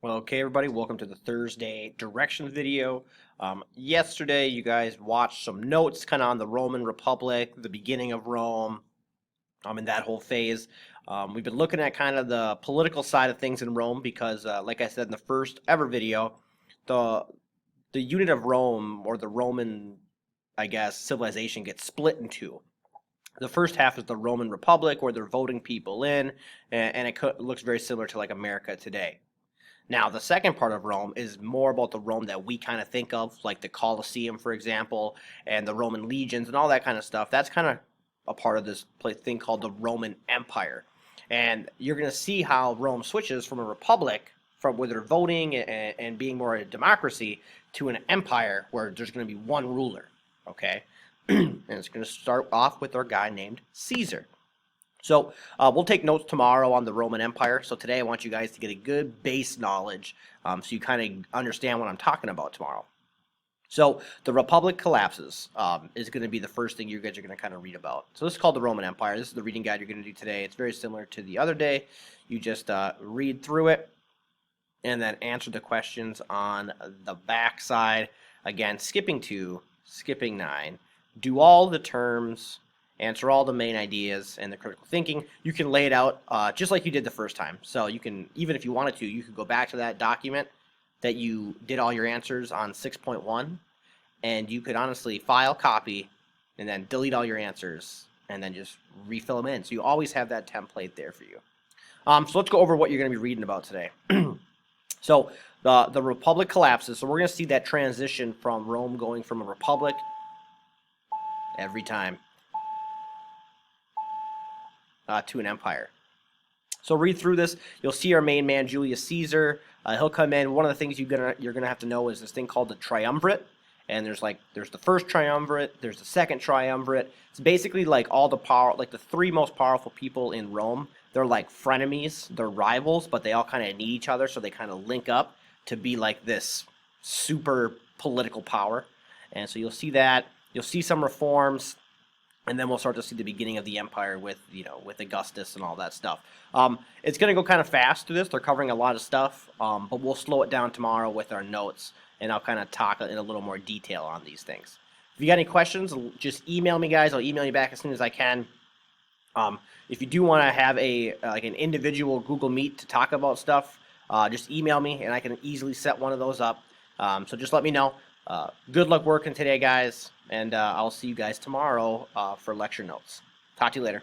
Well, okay, everybody, welcome to the Thursday directions video. Yesterday, you guys watched some notes kind of on the Roman Republic, the beginning of Rome, in that whole phase. We've been looking at kind of the political side of things in Rome because, like I said in the first ever video, the the unit of Rome or the Roman, I guess, civilization gets split in two. The first half is the Roman Republic, where they're voting people in, and it looks very similar to like America today. Now, the second part of Rome is more about the Rome that we kind of think of, like the Colosseum, for example, and the Roman legions and all that kind of stuff. That's kind of a part of this thing called the Roman Empire. And you're going to see how Rome switches from a republic, from where they're voting and being more a democracy, to an empire where there's going to be one ruler. Okay? And it's going to start off with our guy named Caesar. So we'll take notes tomorrow on the Roman Empire. So today I want you guys to get a good base knowledge so you kind of understand what I'm talking about tomorrow. So the Republic collapses is going to be the first thing you guys are going to kind of read about. So this is called the Roman Empire. This is the reading guide you're going to do today. It's very similar to the other day. You just read through it and then answer the questions on the back side. Again, skipping 2, skipping 9. Do all the terms, answer all the main ideas and the critical thinking. You can lay it out just like you did the first time. So you can, even if you wanted to, you could go back to that document that you did all your answers on 6.1, and you could honestly file, copy, and then delete all your answers, and then just refill them in. So you always have that template there for you. So let's go over what you're going to be reading about today. So the Republic collapses. So we're going to see that transition from Rome going from a republic every time to an empire. So read through this. You'll see our main man, Julius Caesar. He'll come in. One of the things you're gonna have to know is this thing called the triumvirate. And there's the first triumvirate. There's the second triumvirate. It's basically like all the power, like the three most powerful people in Rome. They're like frenemies. They're rivals, but they all kind of need each other, so they kind of link up to be like this super political power. And so you'll see that. You'll see some reforms. And then we'll start to see the beginning of the empire with, with Augustus and all that stuff. It's going to go kind of fast through this. They're covering a lot of stuff, but we'll slow it down tomorrow with our notes, and I'll kind of talk in a little more detail on these things. If you got any questions, just email me, guys. I'll email you back as soon as I can. If you do want to have an individual Google Meet to talk about stuff, just email me, and I can easily set one of those up. So just let me know. Good luck working today, guys, and I'll see you guys tomorrow for lecture notes. Talk to you later.